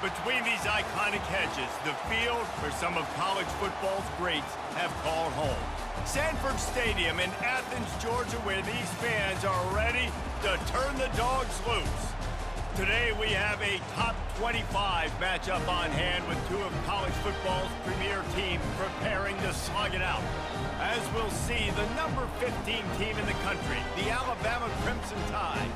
Between these iconic hedges, the field where some of college football's greats have called home. Sanford Stadium in Athens, Georgia, where these fans are ready to turn the dogs loose. Today we have a top 25 matchup on hand with two of college football's premier teams preparing to slug it out. As we'll see, the number 15 team in the country, the Alabama Crimson Tide,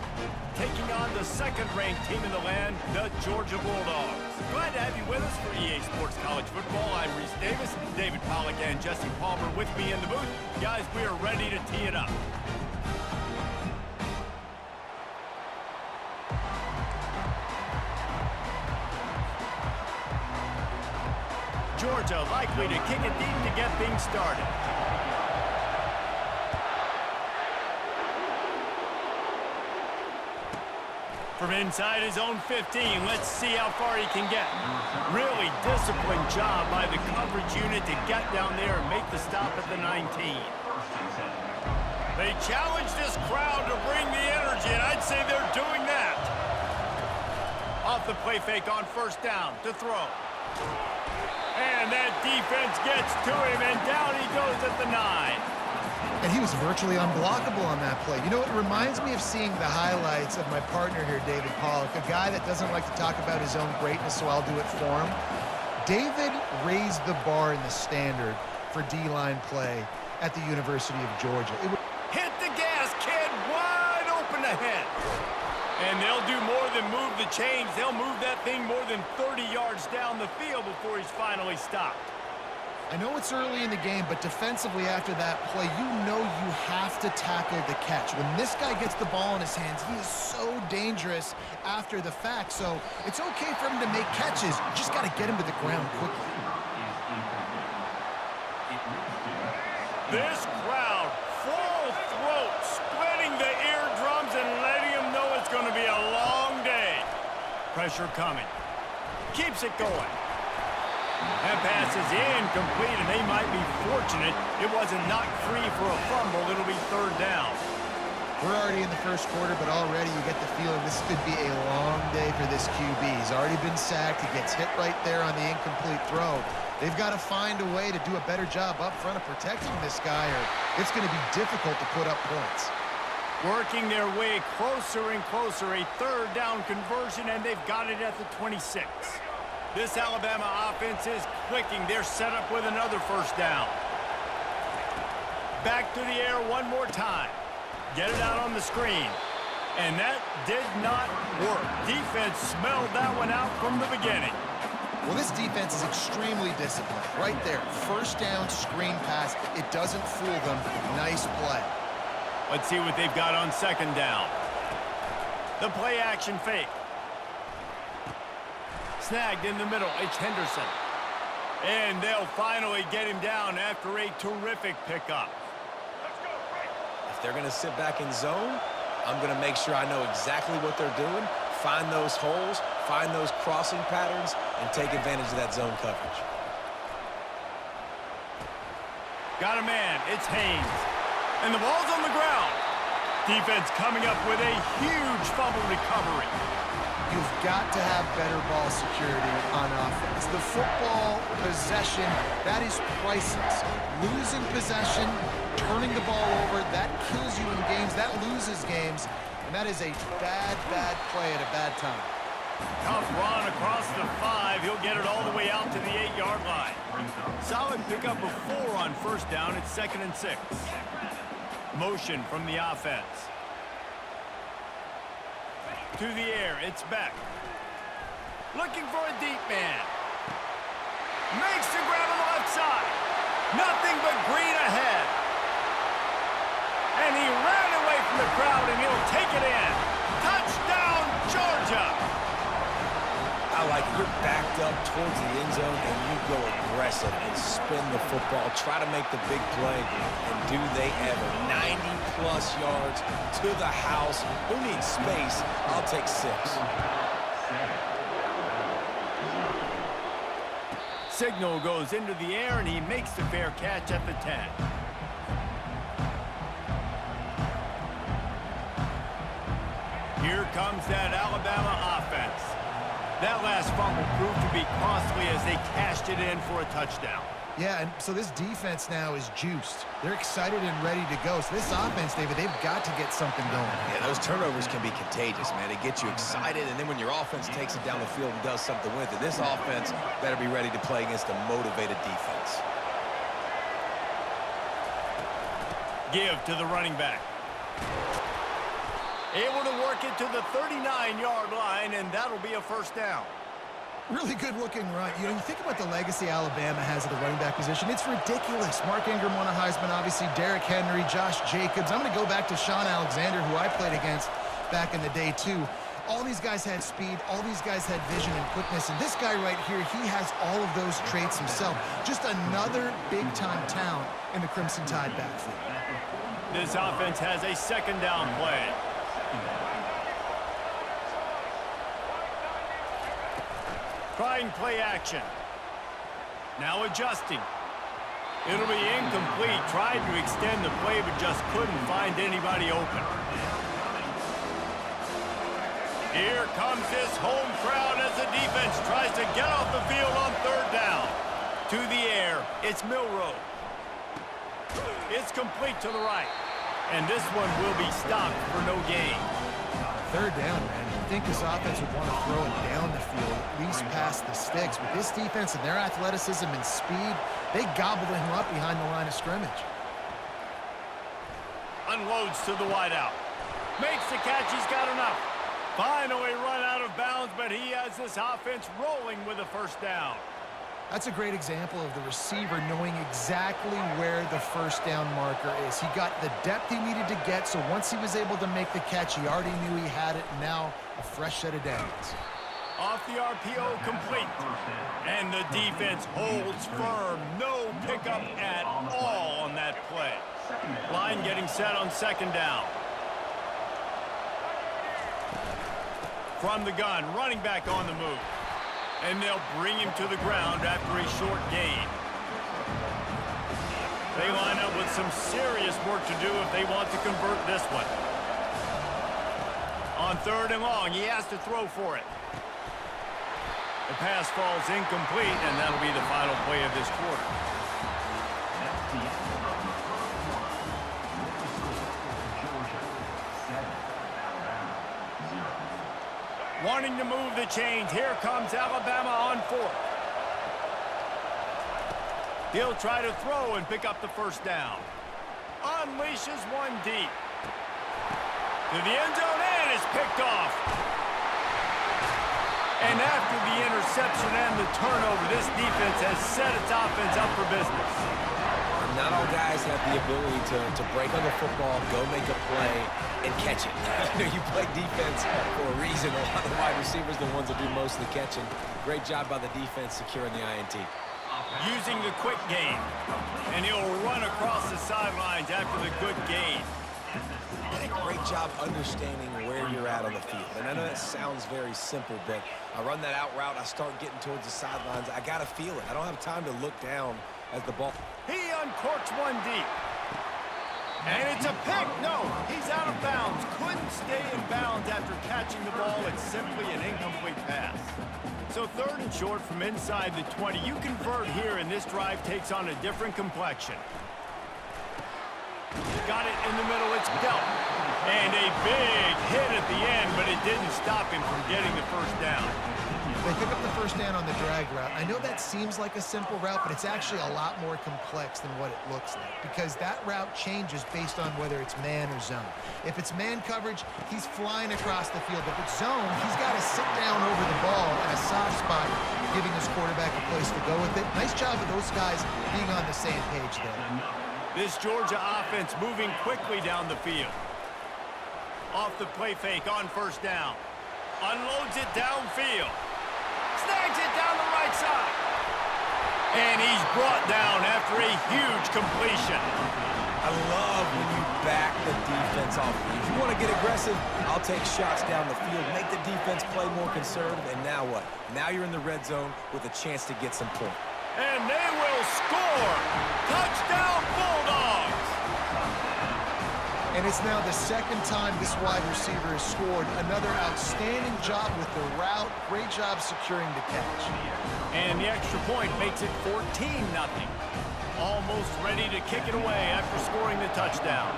taking on the second-ranked team in the land, the Georgia Bulldogs. Glad to have you with us for EA Sports College Football. I'm Reese Davis, David Pollack and Jesse Palmer with me in the booth. Guys, we are ready to tee it up. Georgia likely to kick it deep to get things started. From inside his own 15, let's see how far he can get. Really disciplined job by the coverage unit to get down there and make the stop at the 19. They challenge this crowd to bring the energy, and I'd say they're doing that. Off the play fake on first down to throw. And that defense gets to him, and down he goes at the 9. And he was virtually unblockable on that play. You know, it reminds me of seeing the highlights of my partner here, David Pollack, a guy that doesn't like to talk about his own greatness, so I'll do it for him. David raised the bar in the standard for D-line play at the University of Georgia. Hit the gas, kid, wide open ahead. And they'll do more than move the chains. They'll move that thing more than 30 yards down the field before he's finally stopped. I know it's early in the game, but defensively after that play, you know you have to tackle the catch. When this guy gets the ball in his hands, he is so dangerous after the fact. So it's okay for him to make catches. You just got to get him to the ground quickly. This crowd, full throat, splitting the eardrums and letting him know it's going to be a long day. Pressure coming. Keeps it going. That pass is incomplete, and they might be fortunate it wasn't knocked free for a fumble. It'll be third down. We're already in the first quarter, but already you get the feeling this could be a long day for this QB. He's already been sacked. He gets hit right there on the incomplete throw. They've got to find a way to do a better job up front of protecting this guy, or it's going to be difficult to put up points. Working their way closer and closer, a third down conversion, and they've got it at the 26. This Alabama offense is clicking. They're set up with another first down. Back to the air one more time. Get it out on the screen. And that did not work. Defense smelled that one out from the beginning. Well, this defense is extremely disciplined. Right there, first down, screen pass. It doesn't fool them. Nice play. Let's see what they've got on second down. The play action fake. Snagged in the middle, it's Henderson. And they'll finally get him down after a terrific pickup. If they're going to sit back in zone, I'm going to make sure I know exactly what they're doing, find those holes, find those crossing patterns, and take advantage of that zone coverage. Got a man, it's Haynes. And the ball's on the ground. Defense coming up with a huge fumble recovery. You've got to have better ball security on offense. The football possession, that is priceless. Losing possession, turning the ball over, that kills you in games, that loses games, and that is a bad, bad play at a bad time. Tough run across the 5. He'll get it all the way out to the 8-yard line. Solid pickup of 4 on first down. It's 2nd and 6. Motion from the offense. To the air, it's Beck. Looking for a deep man. Makes the grab on the left side. Nothing but green ahead. And he ran away from the crowd, and he'll take it in. Touchdown, Georgia. I like it. You're backed up towards the end zone, and you go aggressive and spin the football. Try to make the big play, and do they ever. 90-plus yards to the house. Who needs space? I'll take 6. Signal goes into the air, and he makes the fair catch at the 10. Here comes that Alabama offense. That last fumble proved to be costly as they cashed it in for a touchdown. Yeah, and so this defense now is juiced. They're excited and ready to go. So this offense, David, they've got to get something going. Yeah, those turnovers can be contagious, man. They get you excited, and then when your offense takes it down the field and does something with it, this offense better be ready to play against a motivated defense. Give to the running back. Able to work it to the 39-yard line, and that'll be a first down. Really good-looking run. You know, you think about the legacy Alabama has at the running back position. It's ridiculous. Mark Ingram won a Heisman, obviously. Derrick Henry, Josh Jacobs. I'm going to go back to Sean Alexander, who I played against back in the day, too. All these guys had speed. All these guys had vision and quickness. And this guy right here, he has all of those traits himself. Just another big-time talent in the Crimson Tide backfield. This offense has a second down play. Trying play action. Now adjusting. It'll be incomplete. Tried to extend the play, but just couldn't find anybody open. Here comes this home crowd as the defense tries to get off the field on third down. To the air, it's Milroe. It's complete to the right. And this one will be stopped for no gain. Third down, man. You think this offense would want to throw it down the field, at least past the sticks. With this defense and their athleticism and speed, they gobbled him up behind the line of scrimmage. Unloads to the wideout. Makes the catch. He's got enough. Finally run out of bounds, but he has this offense rolling with a first down. That's a great example of the receiver knowing exactly where the first down marker is. He got the depth he needed to get, so once he was able to make the catch, he already knew he had it. Now a fresh set of downs. Off the RPO, complete. And the defense holds firm. No pickup at all on that play. Line getting set on second down. From the gun, running back on the move. And they'll bring him to the ground after a short gain. They line up with some serious work to do if they want to convert this one. On third and long, he has to throw for it. The pass falls incomplete, and that'll be the final play of this quarter. Wanting to move the chains. Here comes Alabama on fourth. He'll try to throw and pick up the first down. Unleashes one deep. To the end zone, and is picked off. And after the interception and the turnover, this defense has set its offense up for business. Not all guys have the ability to break on the football, go make a play, and catch it. You play defense for a reason. A lot of wide receivers are the ones that do most of the catching. Great job by the defense securing the INT. Using the quick game. And he'll run across the sidelines after the good gain. Did a great job understanding where you're at on the field. And I know that sounds very simple, but I run that out route, I start getting towards the sidelines. I got to feel it. I don't have time to look down as the ball. He uncorks one deep. And it's a pick. No, he's out of bounds. Couldn't stay in bounds after catching the ball. It's simply an incomplete pass. So third and short from inside the 20. You convert here, and this drive takes on a different complexion. Got it in the middle. It's dealt. And a big hit at the end, but it didn't stop him from getting the first down. They pick up the first down on the drag route. I know that seems like a simple route, but it's actually a lot more complex than what it looks like because that route changes based on whether it's man or zone. If it's man coverage, he's flying across the field. If it's zone, he's got to sit down over the ball in a soft spot, giving his quarterback a place to go with it. Nice job of those guys being on the same page there. This Georgia offense moving quickly down the field. Off the play fake on first down. Unloads it downfield. Snags it down the right side. And he's brought down after a huge completion. I love when you back the defense off. If you want to get aggressive, I'll take shots down the field, make the defense play more conservative, and now what? Now you're in the red zone with a chance to get some points. And they will score. Touchdown, Bulldogs. And it's now the second time this wide receiver has scored. Another outstanding job with the route. Great job securing the catch. And the extra point makes it 14-0. Almost ready to kick it away after scoring the touchdown.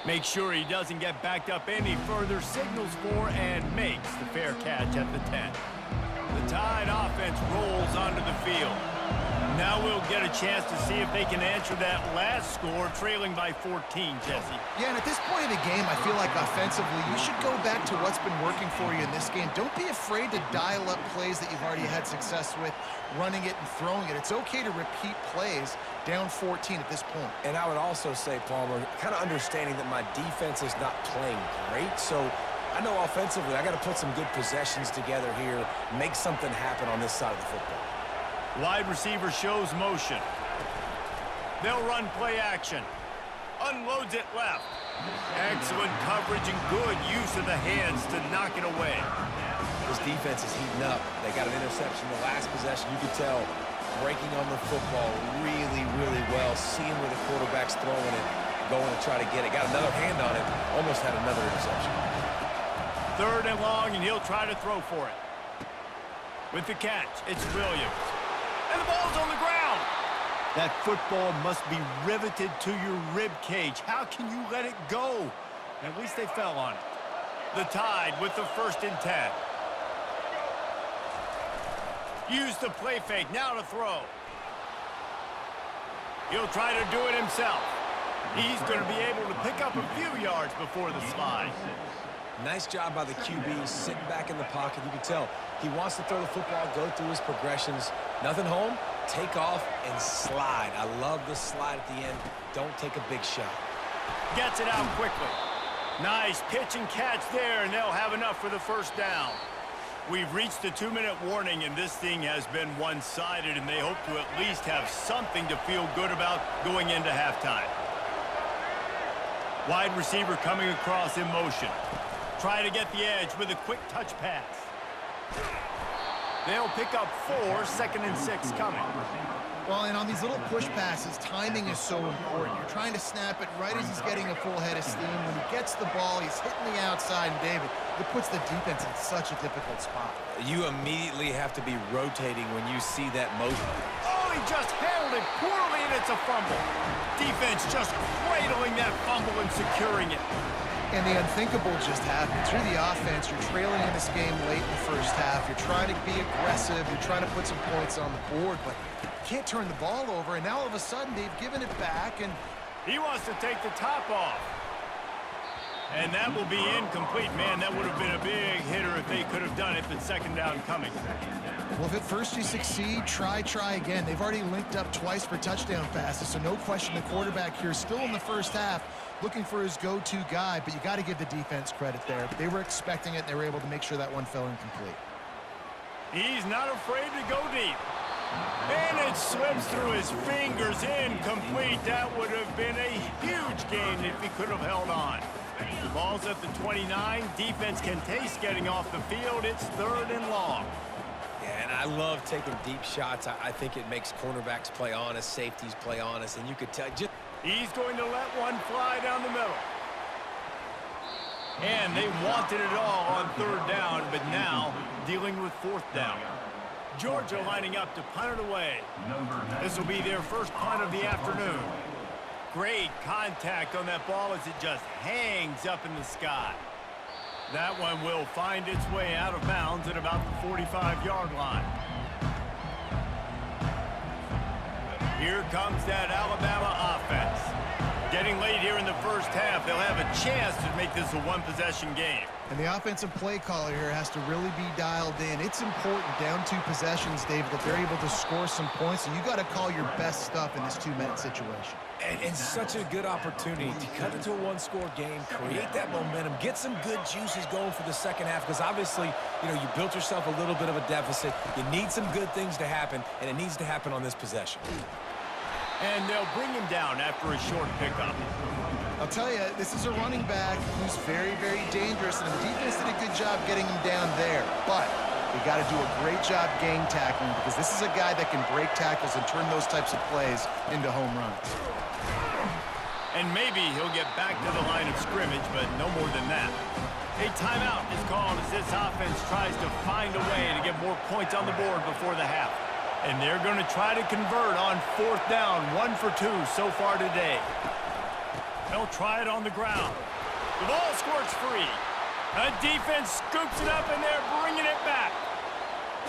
Make sure he doesn't get backed up any further, signals for and makes the fair catch at the 10. The Tide offense rolls onto the field. Now we'll get a chance to see if they can answer that last score, trailing by 14, Jesse. Yeah, and at this point in the game, I feel like offensively, you should go back to what's been working for you in this game. Don't be afraid to dial up plays that you've already had success with, running it and throwing it. It's okay to repeat plays down 14 at this point. And I would also say, Palmer, kind of understanding that my defense is not playing great, so I know offensively I got to put some good possessions together here, make something happen on this side of the football. Wide receiver shows motion. They'll run play action. Unloads it left. Excellent coverage and good use of the hands to knock it away. This defense is heating up. They got an interception the last possession. You could tell breaking on the football really, really well, seeing where the quarterback's throwing it, going to try to get it. Got another hand on it, almost had another interception. 3rd and long, and he'll try to throw for it. With the catch, it's Williams. And the ball's on the ground. That football must be riveted to your rib cage. How can you let it go? At least they fell on it. The Tide with the 1st and 10. Use the play fake, now to throw. He'll try to do it himself. He's going to be able to pick up a few yards before the slide. Nice job by the QB, sitting back in the pocket. You can tell he wants to throw the football, go through his progressions. Nothing home, take off, and slide. I love the slide at the end. Don't take a big shot. Gets it out quickly. Nice pitch and catch there, and they'll have enough for the 1st down. We've reached the 2-minute warning, and this thing has been one-sided, and they hope to at least have something to feel good about going into halftime. Wide receiver coming across in motion. Try to get the edge with a quick touch pass. They'll pick up 4, 2nd and 6 coming. Well, and on these little push passes, timing is so important. You're trying to snap it right as he's getting a full head of steam. When he gets the ball, he's hitting the outside, and David, it puts the defense in such a difficult spot. You immediately have to be rotating when you see that motion. Oh, he just handled it poorly, and it's a fumble. Defense just cradling that fumble and securing it. And the unthinkable just happened. Through the offense, you're trailing in this game late in the 1st half. You're trying to be aggressive. You're trying to put some points on the board, but you can't turn the ball over. And now all of a sudden, they've given it back, and he wants to take the top off. And that will be incomplete. Man, that would have been a big hitter if they could have done it, but 2nd down coming. Well, if at first you succeed, try again. They've already linked up twice for touchdown passes, so no question the quarterback here still in the 1st half looking for his go-to guy, but you got to give the defense credit there. They were expecting it. They were able to make sure that one fell incomplete. He's not afraid to go deep. And it slips through his fingers, incomplete. That would have been a huge gain if he could have held on. The ball's at the 29. Defense can taste getting off the field. It's 3rd and long. Yeah, and I love taking deep shots. I think it makes cornerbacks play honest, safeties play honest, and you could tell just... He's going to let one fly down the middle. And they wanted it all on 3rd down, but now dealing with 4th down. Georgia lining up to punt it away. This will be their 1st punt of the afternoon. Great contact on that ball as it just hangs up in the sky. That one will find its way out of bounds at about the 45-yard line. Here comes that Alabama offense. Getting late here in the 1st half, they'll have a chance to make this a one-possession game. And the offensive play caller here has to really be dialed in. It's important, down 2 possessions, David, that they're able to score some points, and you got to call your best stuff in this 2-minute situation. And such a good opportunity to cut into a one-score game, create that momentum, get some good juices going for the 2nd half, because obviously, you built yourself a little bit of a deficit. You need some good things to happen, and it needs to happen on this possession. And they'll bring him down after a short pickup. I'll tell you, this is a running back who's very, very dangerous, and the defense did a good job getting him down there. But You got to do a great job gang tackling because this is a guy that can break tackles and turn those types of plays into home runs. And maybe he'll get back to the line of scrimmage, but no more than that. A timeout is called as this offense tries to find a way to get more points on the board before the half. And they're going to try to convert on 4th down, 1 for 2 so far today. They'll try it on the ground. The ball squirts free. The defense scoops it up, and they're bringing it back.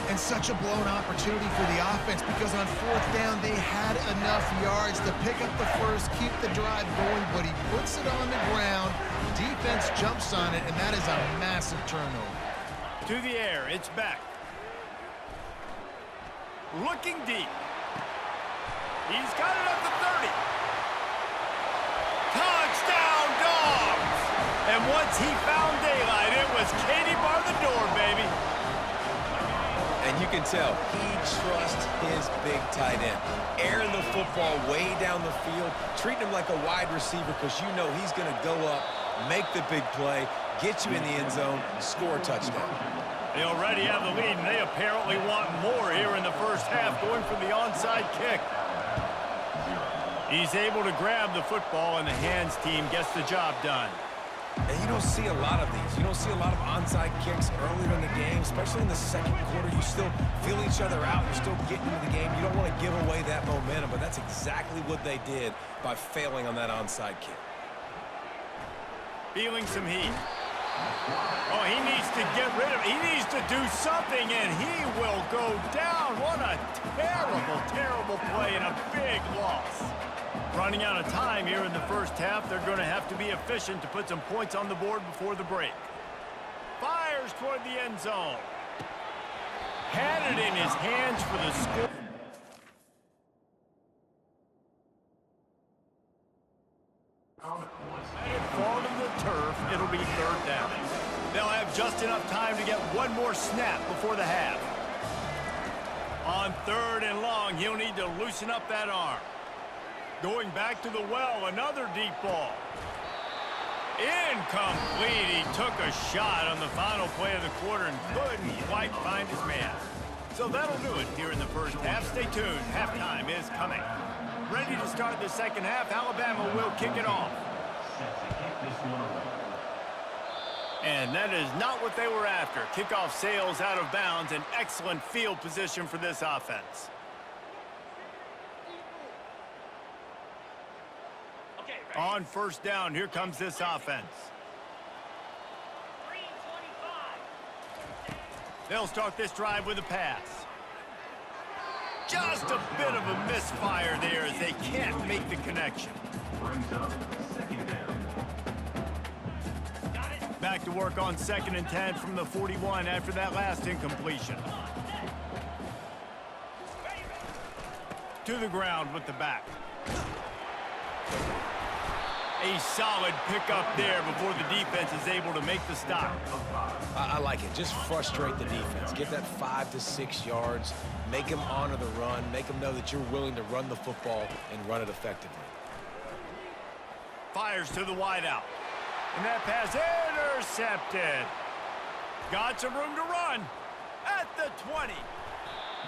And such a blown opportunity for the offense because on 4th down, they had enough yards to pick up the first, keep the drive going, but he puts it on the ground. Defense jumps on it, and that is a massive turnover. To the air, it's back. Looking deep. He's got it up to 30. Touchdown, Dogs! And once he found daylight, it was Katie bar the door, baby. And you can tell he trusts his big tight end. Airing the football way down the field, treating him like a wide receiver because you know he's going to go up, make the big play, get you in the end zone, score a touchdown. They already have the lead, and they apparently want more here in the first half, going for the onside kick. He's able to grab the football, and the hands team gets the job done. And you don't see a lot of these. You don't see a lot of onside kicks earlier in the game, especially in the second quarter. You still feel each other out. You're still getting into the game. You don't want to give away that momentum, but that's exactly what they did by failing on that onside kick. Feeling some heat. Oh, he needs to get rid of it. He needs to do something, and he will go down. What a terrible, terrible play and a big loss. Running out of time here in the first half. They're going to have to be efficient to put some points on the board before the break. Fires toward the end zone. Had it in his hands for the score. Fall to the turf, it'll be 3rd down. They'll have just enough time to get one more snap before the half. On 3rd and long, he'll need to loosen up that arm. Going back to the well, another deep ball. Incomplete. He took a shot on the final play of the quarter and couldn't quite find his man. So that'll do it here in the first half. Stay tuned. Halftime is coming. Ready to start the second half. Alabama will kick it off. And that is not what they were after. Kickoff sails out of bounds. An excellent field position for this offense. On 1st down, here comes this offense. They'll start this drive with a pass. Just a bit of a misfire there as they can't make the connection. Back to work on 2nd and 10 from the 41 after that last incompletion. To the ground with the back. A solid pickup there before the defense is able to make the stop. I like it. Just frustrate the defense. Get that 5 to 6 yards. Make them honor the run. Make them know that you're willing to run the football and run it effectively. Fires to the wideout. And that pass intercepted. Got some room to run at the 20.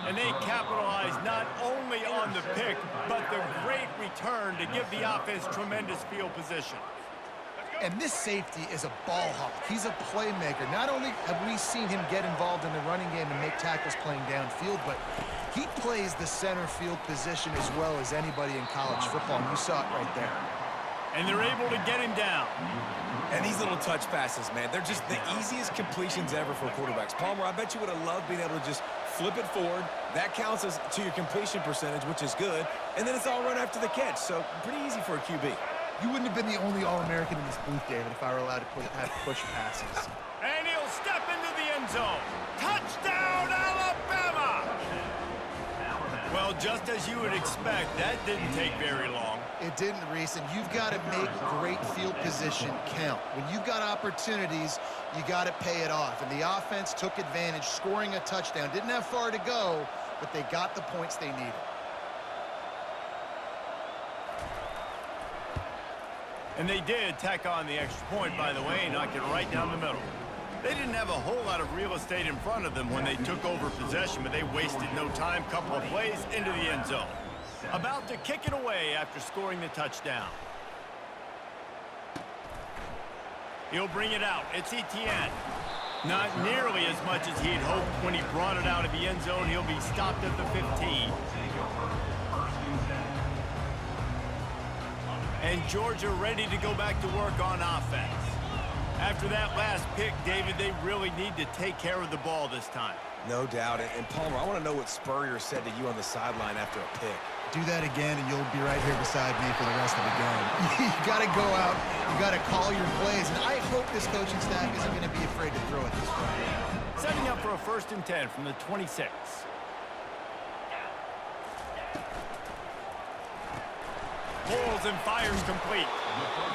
And they capitalize not only on the pick, but the great return to give the offense tremendous field position. And this safety is a ball hawk. He's a playmaker. Not only have we seen him get involved in the running game and make tackles playing downfield, but he plays the center field position as well as anybody in college football. And you saw it right there. And they're able to get him down. And these little touch passes, man, they're just the easiest completions ever for quarterbacks. Palmer, I bet you would have loved being able to just flip it forward. That counts as to your completion percentage, which is good. And then it's all run after the catch. So pretty easy for a QB. You wouldn't have been the only All-American in this booth, David, if I were allowed to have push passes. And he'll step into the end zone. Touchdown, Alabama! Well, just as you would expect, that didn't take very long. It didn't, Reese, and you've got to make great field position count. When you've got opportunities, you got to pay it off. And the offense took advantage, scoring a touchdown. Didn't have far to go, but they got the points they needed. And they did tack on the extra point, by the way, and knock it right down the middle. They didn't have a whole lot of real estate in front of them when they took over possession, but they wasted no time. Couple of plays into the end zone. About to kick it away after scoring the touchdown. He'll bring it out. It's Etienne. Not nearly as much as he'd hoped when he brought it out of the end zone. He'll be stopped at the 15. And Georgia ready to go back to work on offense. After that last pick, David, they really need to take care of the ball this time. No doubt. And Palmer, I want to know what Spurrier said to you on the sideline after a pick. Do that again, and you'll be right here beside me for the rest of the game. You got to go out. You got to call your plays, and I hope this coaching staff isn't going to be afraid to throw it this way. Setting up for a 1st and 10 from the 26. Pulls and fires complete.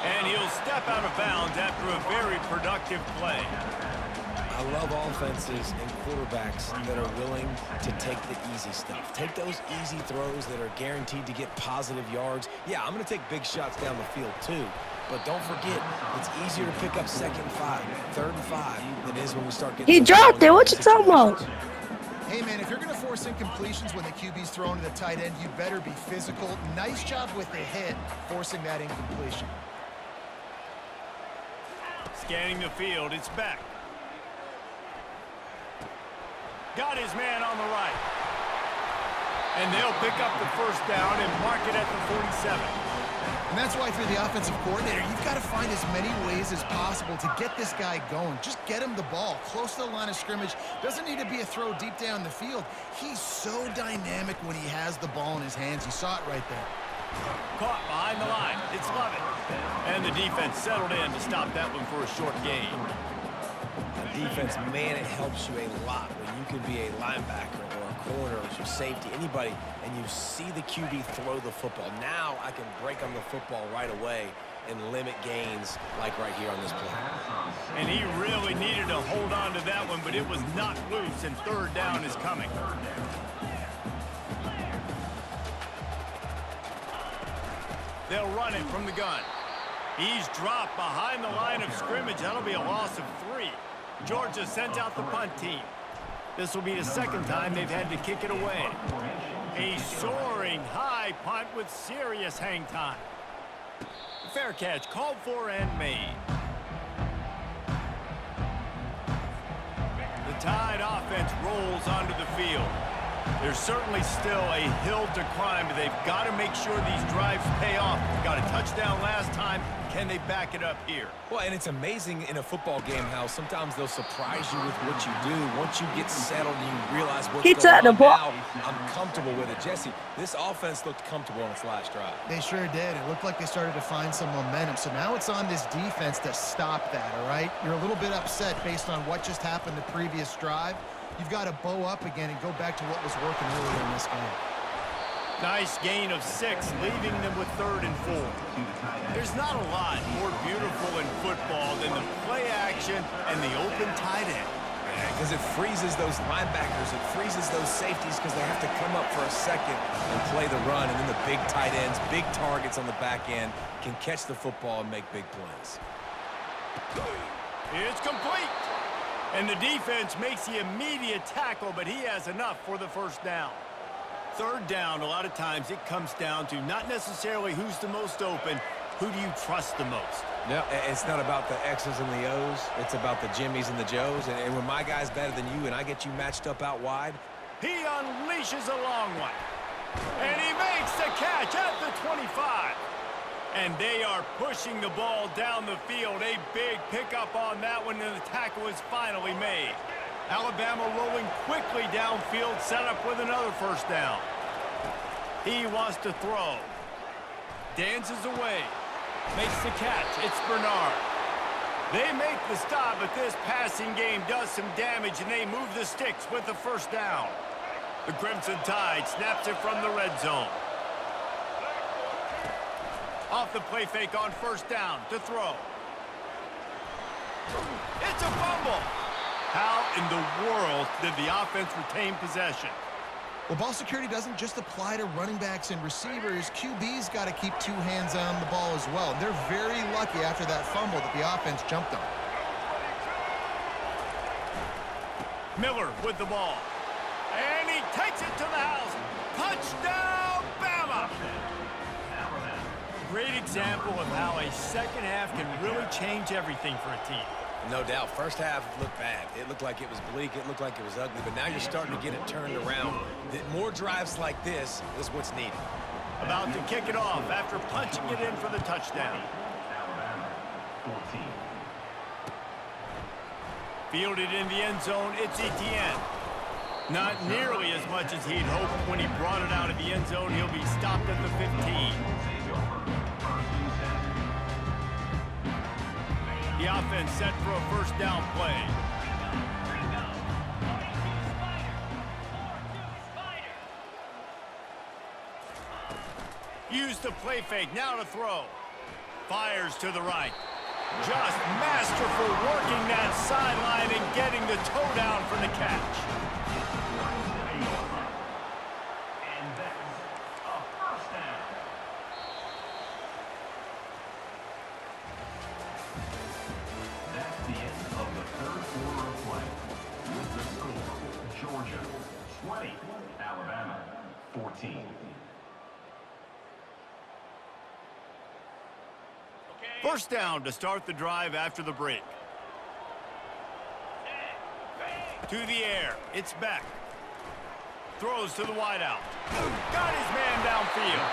And he'll step out of bounds after a very productive play. I love offenses and quarterbacks that are willing to take the easy stuff. Take those easy throws that are guaranteed to get positive yards. Yeah, I'm going to take big shots down the field too. But don't forget, it's easier to pick up 2nd and 5, 3rd and 5 than it is when we start getting... He dropped it. What you talking about? Hey, man, if you're going to force incompletions when the QB's thrown to the tight end, you better be physical. Nice job with the hit, forcing that incompletion. Scanning the field, it's Beck. Got his man on the right. And they'll pick up the 1st down and mark it at the 47. And that's why, if you're the offensive coordinator, you've got to find as many ways as possible to get this guy going. Just get him the ball close to the line of scrimmage. Doesn't need to be a throw deep down the field. He's so dynamic when he has the ball in his hands. You saw it right there. Caught behind the line. It's Lovett. And the defense settled in to stop that one for a short gain. Defense, man, it helps you a lot when you can be a linebacker or a corner or your safety, anybody, and you see the QB throw the football. Now I can break on the football right away and limit gains like right here on this play. And he really needed to hold on to that one, but it was knocked loose, and 3rd down is coming. They'll run it from the gun. He's dropped behind the line of scrimmage. That'll be a loss of 3. Georgia sends out the punt team. This will be the 2nd time they've had to kick it away. A soaring high punt with serious hang time. Fair catch called for and made. The Tide offense rolls onto the field. There's certainly still a hill to climb, but they've got to make sure these drives pay off. Got a touchdown last time. Can they back it up here? Well, and it's amazing in a football game how sometimes they'll surprise you with what you do. Once you get settled and you realize what's going on now, I'm comfortable with it. Jesse, this offense looked comfortable on its last drive. They sure did. It looked like they started to find some momentum. So now it's on this defense to stop that, all right? You're a little bit upset based on what just happened the previous drive. You've got to bow up again and go back to what was working earlier in this game. Nice gain of 6, leaving them with 3rd and 4. There's not a lot more beautiful in football than the play action and the open tight end. Because it freezes those linebackers, it freezes those safeties because they have to come up for a second and play the run, and then the big tight ends, big targets on the back end can catch the football and make big plays. It's complete. And the defense makes the immediate tackle, but he has enough for the 1st down. 3rd down, a lot of times it comes down to not necessarily who's the most open, who do you trust the most? Yeah, it's not about the X's and the O's. It's about the Jimmies and the Joes. And when my guy's better than you and I get you matched up out wide, he unleashes a long one. And he makes the catch at the 25. And they are pushing the ball down the field. A big pickup on that one, and the tackle is finally made. Alabama rolling quickly downfield, set up with another 1st down. He wants to throw. Dances away. Makes the catch. It's Bernard. They make the stop, but this passing game does some damage, and they move the sticks with the 1st down. The Crimson Tide snaps it from the red zone. Off the play fake on 1st down to throw. It's a fumble. How in the world did the offense retain possession? Well, ball security doesn't just apply to running backs and receivers. QB's got to keep 2 hands on the ball as well. They're very lucky after that fumble that the offense jumped on. Miller with the ball. And he takes it to the house. Touchdown, Bama! Great example of how a second half can really change everything for a team. No doubt. First half looked bad. It looked like it was bleak. It looked like it was ugly. But now you're starting to get it turned around. More drives like this is what's needed. About to kick it off after punching it in for the touchdown. Fielded in the end zone, it's Etienne. Not nearly as much as he'd hoped when he brought it out of the end zone. He'll be stopped at the 15. The offense set for a first down play. Use the play fake, now to throw. Fires to the right. Just masterful working that sideline and getting the toe down for the catch. And that's a first down. That's the end of the third quarter of play. With the score, Georgia 20, Alabama 14. First down to start the drive after the break. To the air, it's Beck. Throws to the wideout. Got his man downfield.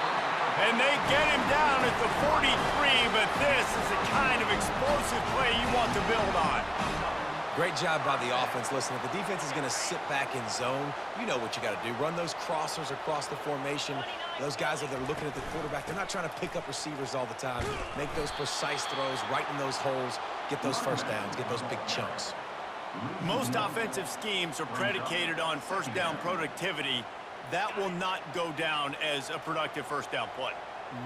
And they get him down at the 43, but this is the kind of explosive play you want to build on. Great job by the offense. Listen, if the defense is going to sit back in zone, you know what you got to do. Run those crossers across the formation. Those guys that are looking at the quarterback, they're not trying to pick up receivers all the time. Make those precise throws, right in those holes, get those first downs, get those big chunks. Most offensive schemes are predicated on first down productivity. That will not go down as a productive first down play.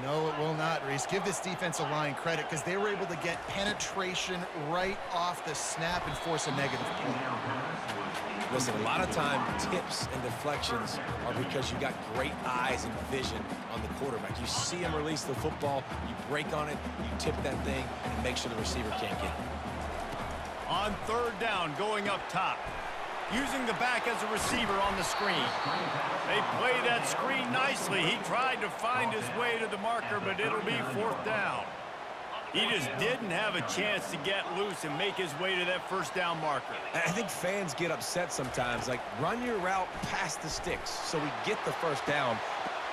No, it will not, Reese. Give this defensive line credit because they were able to get penetration right off the snap and force a negative play. Listen, a lot of time, tips and deflections are because you got great eyes and vision on the quarterback. You see him release the football, you break on it, you tip that thing, and make sure the receiver can't get it. On third down, going up top. Using the back as a receiver on the screen. They play that screen nicely. He tried to find his way to the marker, but it'll be fourth down. He just didn't have a chance to get loose and make his way to that first down marker. I think fans get upset sometimes, like run your route past the sticks so we get the first down.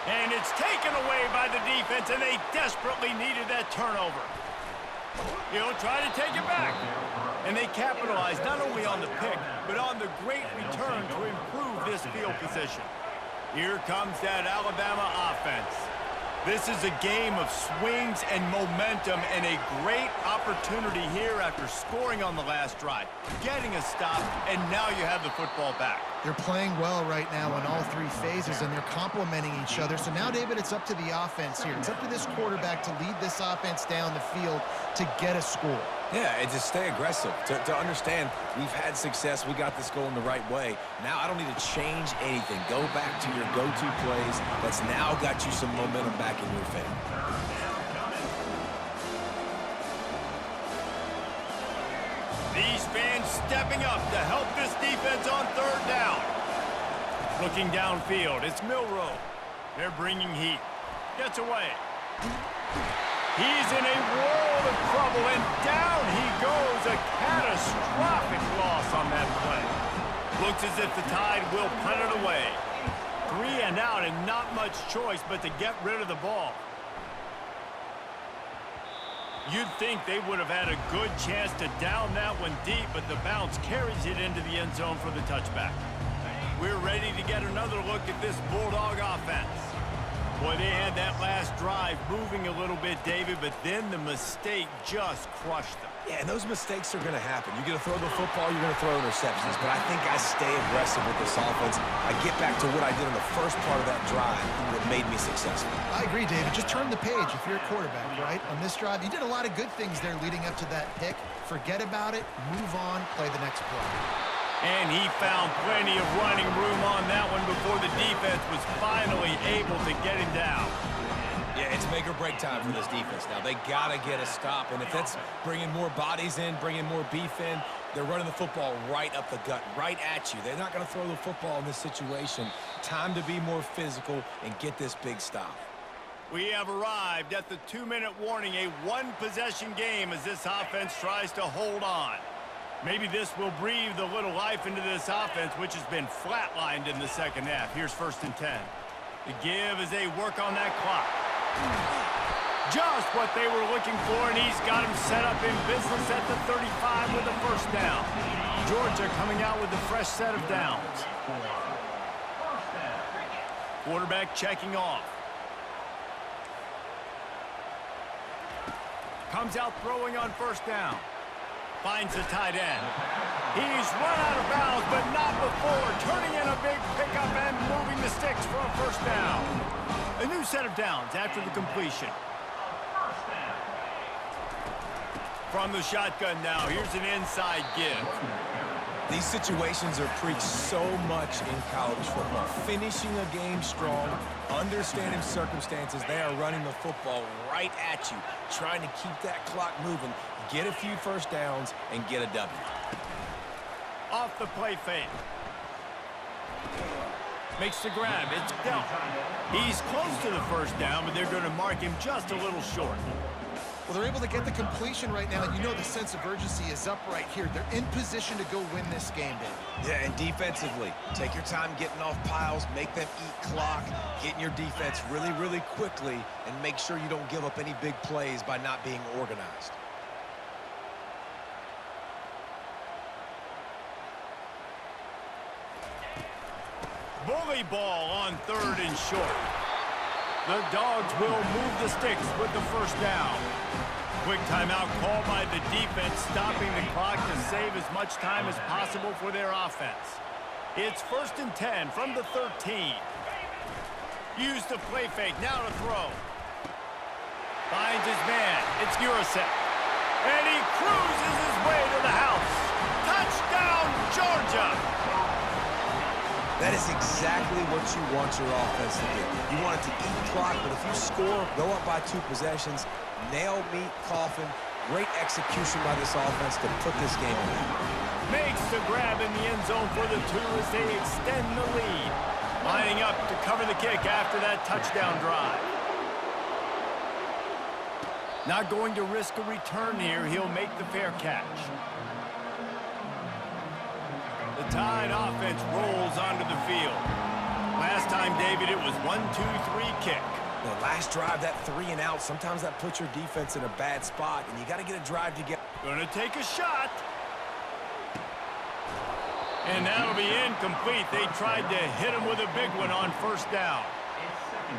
And it's taken away by the defense, and they desperately needed that turnover. He'll try to take it back. And they capitalize not only on the pick, but on the great return to improve this field position. Here comes that Alabama offense. This is a game of swings and momentum and a great opportunity here after scoring on the last drive, getting a stop, and now you have the football back. They're playing well right now in all three phases, and they're complementing each other. So now, David, it's up to the offense here. It's up to this quarterback to lead this offense down the field to get a score. Yeah, and to stay aggressive, to understand we've had success, we got this going the right way. Now I don't need to change anything. Go back to your go-to plays. That's now got you some momentum back in your favor. These fans stepping up to help this defense on third down. Looking downfield, it's Milroe. They're bringing heat. Gets away. He's in a world of trouble, and down he goes. A catastrophic loss on that play. Looks as if the Tide will punt it away. 3 and out, and not much choice but to get rid of the ball. You'd think they would have had a good chance to down that one deep, but the bounce carries it into the end zone for the touchback. We're ready to get another look at this Bulldog offense. Boy, they had that last drive moving a little bit, David, but then the mistake just crushed them. Yeah, and those mistakes are going to happen. You're going to throw the football, you're going to throw interceptions, but I think I stay aggressive with this offense. I get back to what I did in the first part of that drive that made me successful. I agree, David. Just turn the page if you're a quarterback, right? On this drive, you did a lot of good things there leading up to that pick. Forget about it, move on, play the next play. And he found plenty of running room on that one before the defense was finally able to get him down. Yeah, it's make or break time for this defense now. They got to get a stop, and if that's bringing more bodies in, bringing more beef in, They're running the football right up the gut, right at you. They're not going to throw the football in this situation. Time to be more physical and get this big stop. We have arrived at the 2-minute warning, a one-possession game as this offense tries to hold on. Maybe this will breathe a little life into this offense, which has been flatlined in the second half. Here's 1st and 10. The give as they work on that clock. Just what they were looking for, and he's got him set up in business at the 35 with a 1st down. Georgia coming out with a fresh set of downs. Quarterback checking off. Comes out throwing on 1st down. Finds the tight end. He's run out of bounds, but not before. Turning in a big pickup and moving the sticks for a 1st down. A new set of downs after the completion. From the shotgun now, here's an inside give. These situations are preached so much in college football. Finishing a game strong, understanding circumstances. They are running the football right at you, trying to keep that clock moving, get a few 1st downs, and get a W. Off the play fake. Makes the grab. It's dealt. He's close to the 1st down, but they're going to mark him just a little short. Well, they're able to get the completion right now, and you know the sense of urgency is up right here. They're in position to go win this game, Dave. Yeah, and defensively, take your time getting off piles, make them eat clock, getting your defense really, really quickly, and make sure you don't give up any big plays by not being organized. Bully ball on 3rd and short. The Dogs will move the sticks with the 1st down. Quick timeout called by the defense, stopping the clock to save as much time as possible for their offense. It's 1st and 10 from the 13. Use the play fake, now to throw. Finds his man, it's Urasek. And he cruises his way to the house. Touchdown, Georgia! That is exactly what you want your offense to do. You want it to eat clock, but if you score, go up by 2 possessions, nail, meet, coffin. Great execution by this offense to put this game away. Makes the grab in the end zone for the 2 as they extend the lead. Lining up to cover the kick after that touchdown drive. Not going to risk a return here. He'll make the fair catch. The Tide offense rolls onto the field. Last time, David, it was 1-2-3 kick. The last drive, that 3 and out, sometimes that puts your defense in a bad spot, and you got to get a drive to get. Gonna take a shot. And that'll be incomplete. They tried to hit him with a big one on 1st down.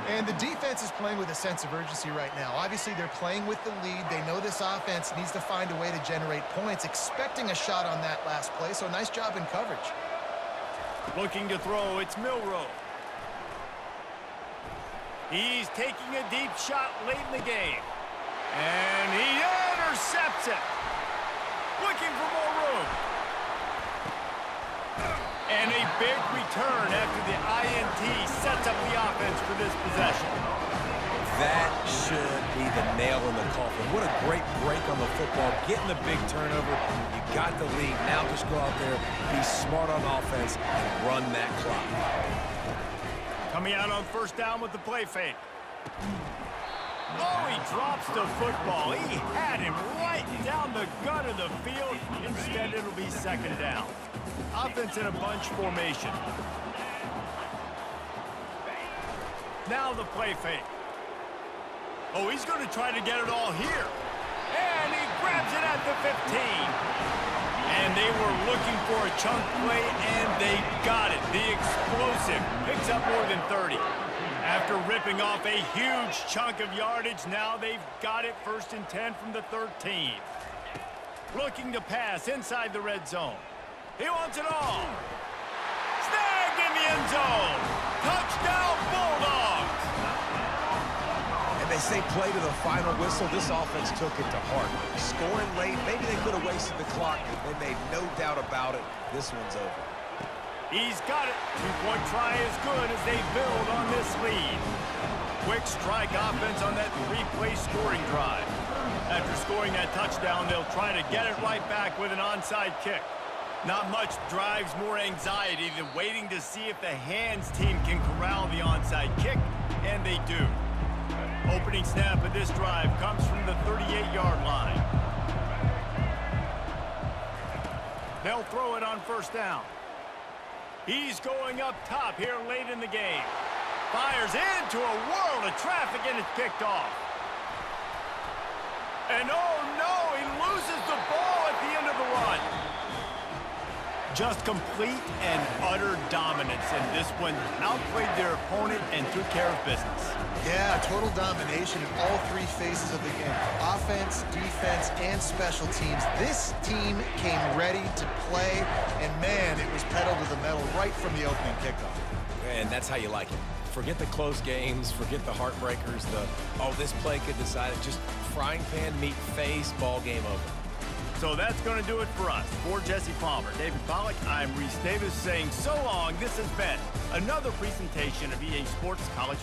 And the defense is playing with a sense of urgency right now. Obviously, they're playing with the lead. They know this offense needs to find a way to generate points, expecting a shot on that last play, so nice job in coverage. Looking to throw, it's Milroe. He's taking a deep shot late in the game. And he intercepts it. Looking for more room. And a big return after the INT sets up the offense for this possession. That should be the nail in the coffin. What a great break on the football. Getting the big turnover. You got the lead. Now just go out there, be smart on offense, and run that clock. Coming out on 1st down with the play fake. Oh, he drops the football. He had him right down the gut of the field. Instead, it'll be 2nd down. Offense in a bunch formation. Now the play fake. Oh, he's going to try to get it all here. And he grabs it at the 15. And they were looking for a chunk play, and they got it. The explosive picks up more than 30. After ripping off a huge chunk of yardage, now they've got it 1st and 10 from the 13. Looking to pass inside the red zone. He wants it all. Snagged in the end zone. Touchdown, Bulldogs. And they say play to the final whistle. This offense took it to heart. Scoring late, maybe they could have wasted the clock. They made no doubt about it. This one's over. He's got it. 2-point try is good as they build on this lead. Quick strike offense on that 3-play scoring drive. After scoring that touchdown, they'll try to get it right back with an onside kick. Not much drives more anxiety than waiting to see if the hands team can corral the onside kick, and they do. Opening snap of this drive comes from the 38-yard line. They'll throw it on first down. He's going up top here late in the game. Fires into a world of traffic, and it's picked off. And oh no, he loses the ball at the end of the run. Just complete and utter dominance, and this one outplayed their opponent and took care of business. Yeah, total domination in all three phases of the game. Offense, defense, and special teams. This team came ready to play, and man, it was pedal to the metal right from the opening kickoff. And that's how you like it. Forget the close games, forget the heartbreakers, this play could decide it. Just frying pan, meat face, ball game over. So that's going to do it for us. For Jesse Palmer, David Pollack, I'm Reese Davis saying so long. This has been another presentation of EA Sports College